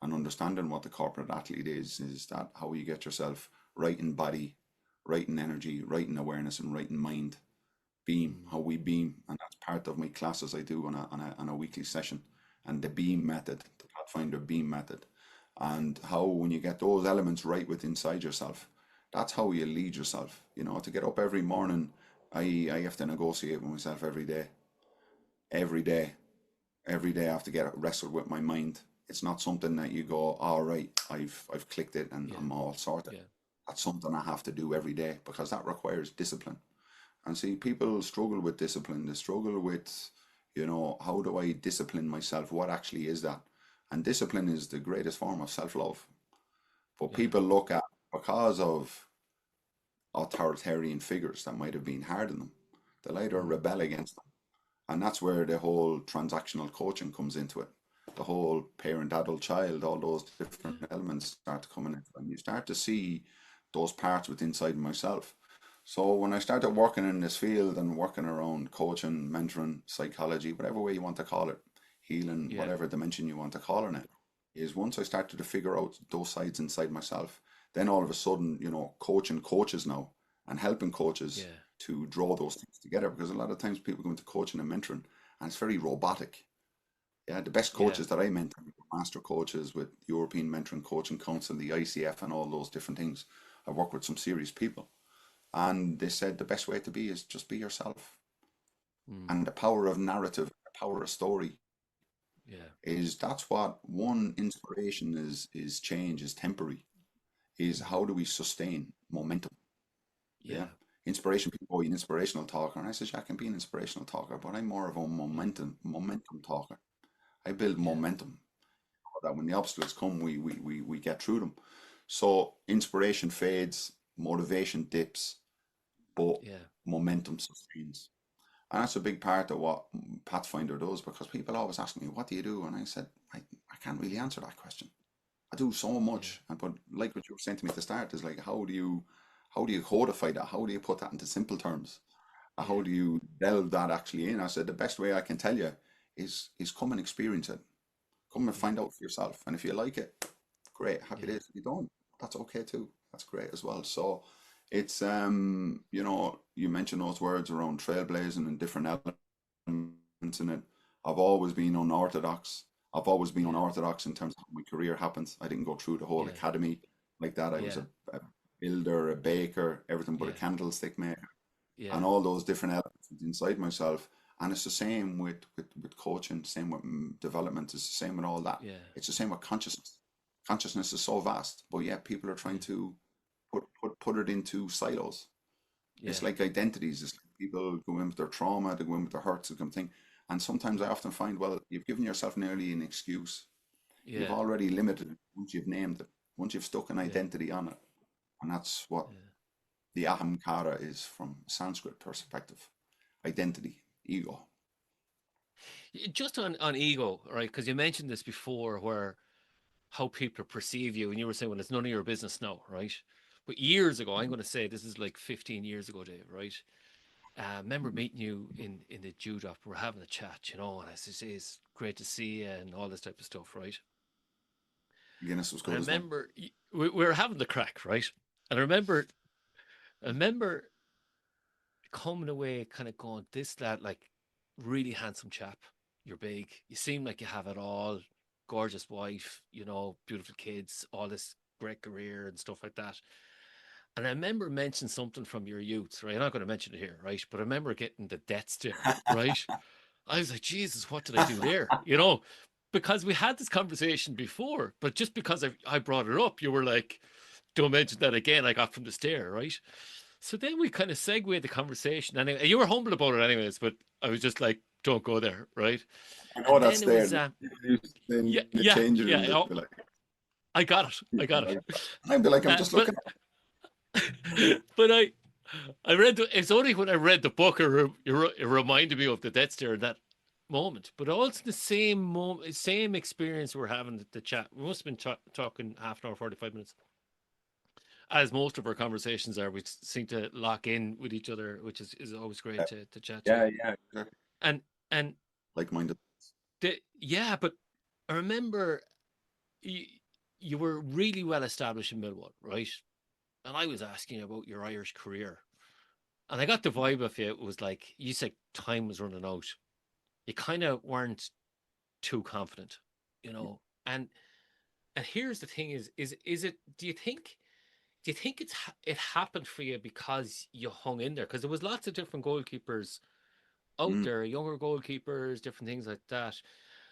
And understanding what the corporate athlete is that how you get yourself right in body, right in energy, right in awareness, and right in mind. Beam, Mm. how we beam, and that's part of my classes I do on a weekly session. And the beam method, the Pathfinder beam method, and how when you get those elements right with inside yourself, that's how you lead yourself. To get up every morning, I have to negotiate with myself every day, every day, every day. I have to get wrestled with my mind. It's not something that you go, all right, I've clicked it and Yeah. I'm all sorted. Yeah. That's something I have to do every day because that requires discipline. And see, people struggle with discipline. They struggle with, how do I discipline myself? What actually is that? And discipline is the greatest form of self-love. But Yeah. people look at, because of authoritarian figures that might have been hard on them, they'll either Mm. rebel against them. And that's where the whole transactional coaching comes into it. The whole parent, adult, child, all those Yeah. different elements start coming into it. And you start to see those parts within inside myself. So when I started working in this field and working around coaching, mentoring, psychology, whatever way you want to call it, healing, Yeah. whatever dimension you want to call it, is once I started to figure out those sides inside myself, then all of a sudden, coaching coaches now and helping coaches Yeah. to draw those things together, because a lot of times people go into coaching and mentoring and it's very robotic. Yeah, the best Yeah. coaches that I mentor, master coaches with European Mentoring Coaching Council, the ICF, and all those different things. I've worked with some serious people, and they said the best way to be is just be yourself. Mm. And the power of narrative, the power of story, Yeah. is that's what one inspiration is change, is temporary, is Mm. how do we sustain momentum? Yeah. Yeah. Inspiration, people go, "You're an inspirational talker." And I said, "Yeah, I can be an inspirational talker, but I'm more of a Yeah. momentum talker. I build Yeah. momentum so that when the obstacles come, we get through them." So inspiration fades, motivation dips, but Yeah. momentum sustains. And that's a big part of what Pathfinder does, because people always ask me, "What do you do?" And I said, I can't really answer that question. I do so Yeah. much. But like what you were saying to me at the start, is like, how do you codify that? How do you put that into simple terms? Yeah. How do you delve that actually in? I said, the best way I can tell you is come and experience it. Come and Yeah. find out for yourself. And if you like it, great, happy Yeah. days. If you don't, that's okay too. That's great as well. So it's you mentioned those words around trailblazing and different elements in it. I've always been unorthodox. I've always been Yeah. unorthodox in terms of how my career happens. I didn't go through the whole Yeah. academy like that. I was Yeah. a builder, a baker, everything but a Yeah. candlestick maker, Yeah. and all those different elements inside myself. And it's the same with coaching, same with development. It's the same with all that. Yeah. It's the same with consciousness. Consciousness is so vast, but yet people are trying Yeah. to put it into silos. It's Yeah. like identities. It's like people go in with their trauma, they go in with their hurts, and something. And sometimes I often find, well, you've given yourself nearly an excuse. You've Yeah. already limited it once you've named it, once you've stuck an Yeah. identity on it. And that's what Yeah. the ahamkara is from a Sanskrit perspective. Identity, ego. Just on ego, right? Because you mentioned this before, where how people perceive you, and you were saying, well, it's none of your business now, right? But years ago, I'm Mhm, going to say this is like 15 years ago, Dave, right? I remember mhm. meeting you in the judo. We're having a chat, and I said, it's great to see you and all this type of stuff, right? Guinness was And I good as well. remember we were having the crack, right? And I remember coming away kind of going, this lad, like, really handsome chap. You're big. You seem like you have it all. Gorgeous wife, beautiful kids, all this great career and stuff like that. And I remember mentioning something from your youth, right? I'm not going to mention it here, right? But I remember getting the death stare, right? I was like, Jesus, what did I do there? Because we had this conversation before, but just because I brought it up, you were like, don't mention that again. I got from the stare, right? So then we kind of segued the conversation. Anyway, you were humble about it, anyways, but I was just like, don't go there, right? I know And that's then it there. was, People used to say yeah, in the yeah, changing room, yeah. they'd Oh, be like, I got it. "Yeah, I got like it. that." And I'd be like, "I'm just But looking at but I read it's only when I read the book, it reminded me of the death stare, that moment, but also the same moment, same experience we're having the chat. We must have been talking half an hour, 45 minutes, as most of our conversations are. We seem to lock in with each other, which is always great Yeah, to chat to you. yeah, exactly. And and Like-minded. yeah, but I remember you, you were really well established in Millwall, right? And I was asking you about your Irish career, and I got the vibe of you. It was like you said time was running out. You kind of weren't too confident, you know. And here's the thing: is it? Do you think it happened for you because you hung in there? Because there was lots of different goalkeepers out Mm. there, younger goalkeepers, different things like that.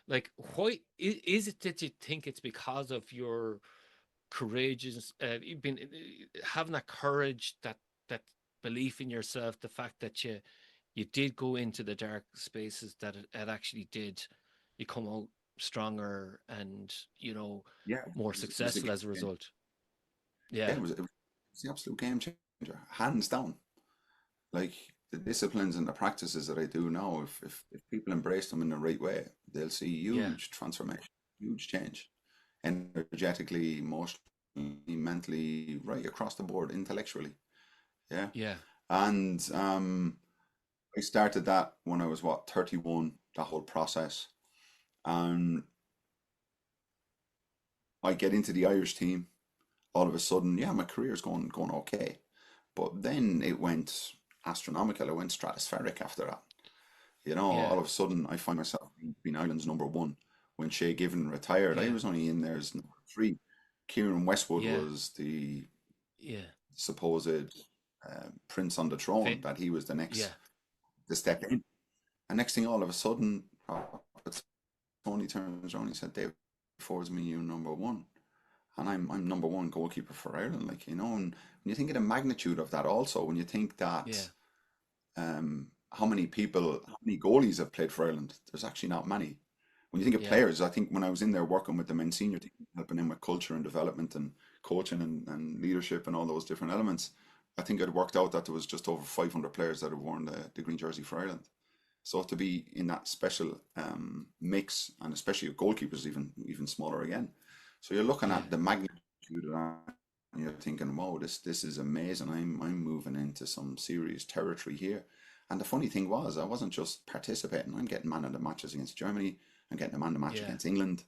Like, why is it that you think it's because of your courageous, you've been having that courage, that belief in yourself, the fact that you did go into the dark spaces, that it actually did, you come out stronger and Yeah, more it was a successful game as a changer. result. Yeah, Yeah, it was the absolute game changer, hands down. Like the disciplines and the practices that I do now, if people embrace them in the right way, they'll see yeah, huge transformation, huge change, energetically, emotionally, mentally, right across the board, intellectually. Yeah. yeah, And I started that when I was 31, that whole process. And I get into the Irish team, all of a sudden, yeah, my career's going okay. But then it went astronomical, it went stratospheric after that. yeah, All of a sudden I find myself being Ireland's number one. When Shea Given retired, I yeah, was only in there as number three. Kieran Westwood yeah, was the yeah. supposed prince on the throne, Fa- that he was the next yeah, to step in. And next thing, all of a sudden, Tony turns around and he said, David Forde's me, you number one. And I'm number one goalkeeper for Ireland. And when you think of the magnitude of that also, when you think yeah, that how many people, how many goalies have played for Ireland? There's actually not many. When you think of yeah, players, I think when I was in there working with the men senior team, helping them with culture and development and coaching and leadership and all those different elements, I think it worked out that there was just over 500 players that have worn the green jersey for Ireland. So to be in that special mix, and especially goalkeepers, even smaller again. So you're looking yeah, at the magnitude of that, and you're thinking, "Wow, this is amazing. I'm moving into some serious territory here." And the funny thing was, I wasn't just participating. I'm getting man of the matches against Germany. I'm getting a man of the match yeah, against England.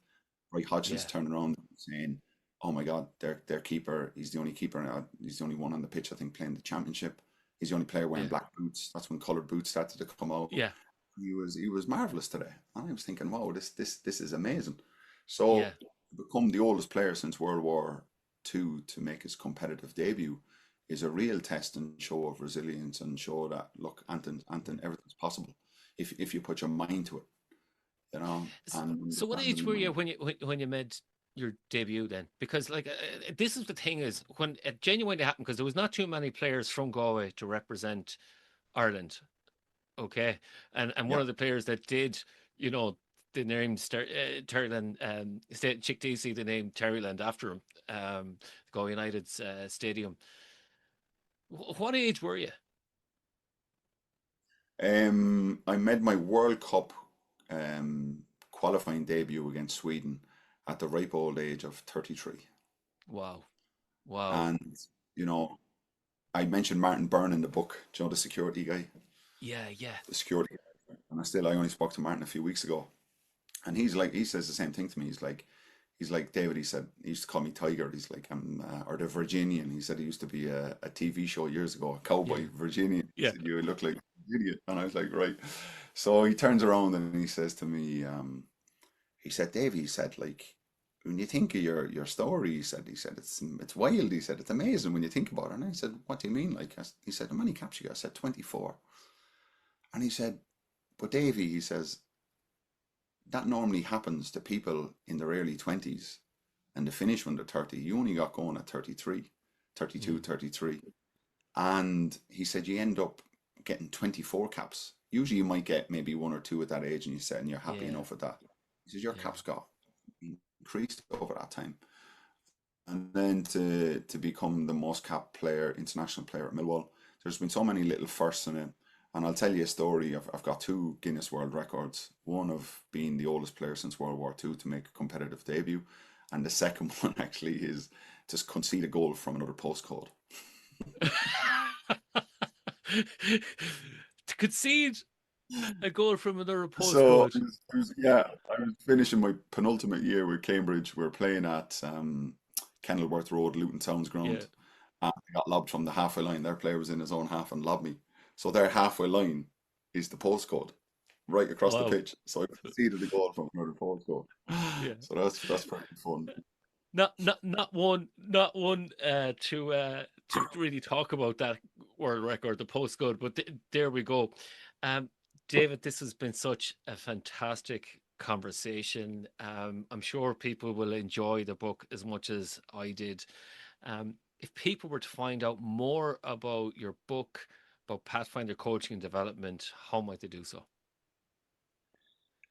Roy Hodgson's yeah, turning around and saying, "Oh my God, their keeper. He's the only keeper. He's the only one on the pitch. I think playing the championship. He's the only player wearing yeah, black boots. That's when coloured boots started to come out. yeah, He was marvelous today. And I was thinking, wow, this is amazing. So yeah. to become the oldest player since World War II to make his competitive debut is a real test and show of resilience, and show that, look, Anton, everything's possible if you put your mind to it, and So what understanding age the were you mind. when you made your debut then? Because like this is the thing, is when it genuinely happened, because there was not too many players from Galway to represent Ireland. Okay, and one Yeah. of the players that did, you know, the name Terryland, Chick Deasy, the name Terryland after him, Galway United's stadium. What age were you? I made my World Cup qualifying debut against Sweden at the ripe old age of 33. Wow, wow. And, you know, I mentioned Martin Byrne in the book, the security guy, Yeah, yeah, the security guy. And I only spoke to Martin a few weeks ago. And he says the same thing to me. He's like, David, he said, he used to call me Tiger. He's like, or the Virginian. He said he used to be a TV show years ago, a yeah, cowboy Virginian. He yeah. said, you look like an idiot. And I was like, right. So he turns around and he says to me, he said, Dave, he said, like, when you think of your story, he said, it's wild. He said, it's amazing when you think about it. And I said, what do you mean? Like, he said, how many caps you got? I said, 24. And he said, but Davey, he says, that normally happens to people in their early 20s and they finish when they're 30. You only got going at 33, 32, Mm, 33. And he said, you end up getting 24 caps. Usually you might get maybe one or two at that age, and you said, and you're happy yeah, enough with that. He says, your yeah, caps got increased over that time. And then to become the most capped player, international player at Millwall, there's been so many little firsts in it. And I'll tell you a story. I've got two Guinness World Records. One of being the oldest player since World War II to make a competitive debut, and the second one actually is to concede a goal from another postcode. To concede a goal from another So postcode. yeah, I was finishing my penultimate year with Cambridge. We were playing at Kenilworth Road, Luton Town's Yeah. ground. And I got lobbed from the halfway line. Their player was in his own half and lobbed me. So their halfway line is the postcode right across the Wow. pitch. So I conceded the goal from another postcode. Yeah. So that's pretty fun. Not one to really talk about that world record, the postcode, but there we go. Um, David, this has been such a fantastic conversation. I'm sure people will enjoy the book as much as I did. If people were to find out more about your book, about Pathfinder Coaching and Development, how might they do so?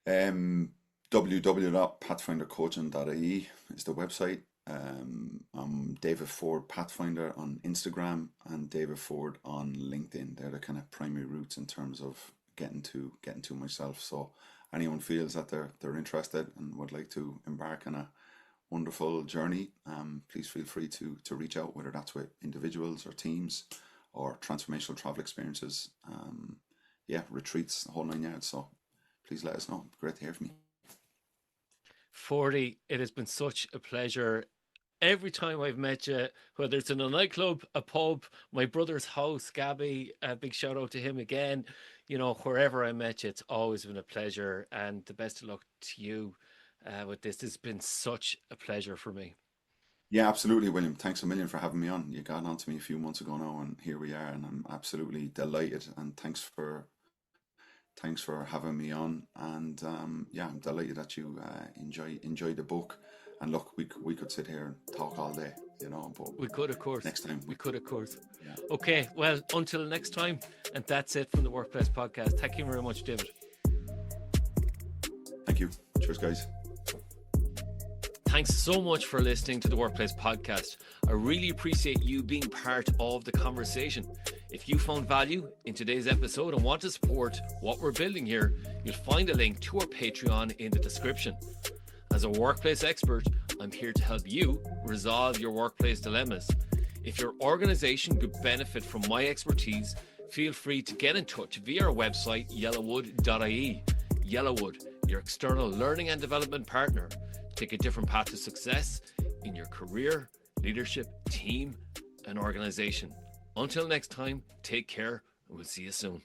www.pathfindercoaching.ie is the website. I'm David Forde Pathfinder on Instagram and David Forde on LinkedIn. They're the kind of primary routes in terms of getting to myself. So anyone feels that they're interested and would like to embark on a wonderful journey, please feel free to reach out, whether that's with individuals or teams or transformational travel experiences. Yeah, retreats, the whole 9 yards. So please let us know. Great to hear from you. Forty, it has been such a pleasure. Every time I've met you, whether it's in a nightclub, a pub, my brother's house, Gabby, a big shout out to him again. Wherever I met you, it's always been a pleasure. And the best of luck to you with this. This has been such a pleasure for me. Yeah, absolutely, William. Thanks a million for having me on. You got on to me a few months ago now, and here we are, and I'm absolutely delighted. And thanks for having me on. And yeah, I'm delighted that you enjoy the book. And look, we could sit here and talk all day, but We could, of course. next time We could, of course. yeah. Okay, well, until next time. And that's it from the Workplace Podcast. Thank you very much, David. Thank you. Cheers, guys. Thanks so much for listening to the Workplace Podcast. I really appreciate you being part of the conversation. If you found value in today's episode and want to support what we're building here, you'll find a link to our Patreon in the description. As a workplace expert, I'm here to help you resolve your workplace dilemmas. If your organization could benefit from my expertise, feel free to get in touch via our website, yellowwood.ie. Yellowwood, your external learning and development partner. Take a different path to success in your career, leadership, team, and organization. Until next time, take care, and we'll see you soon.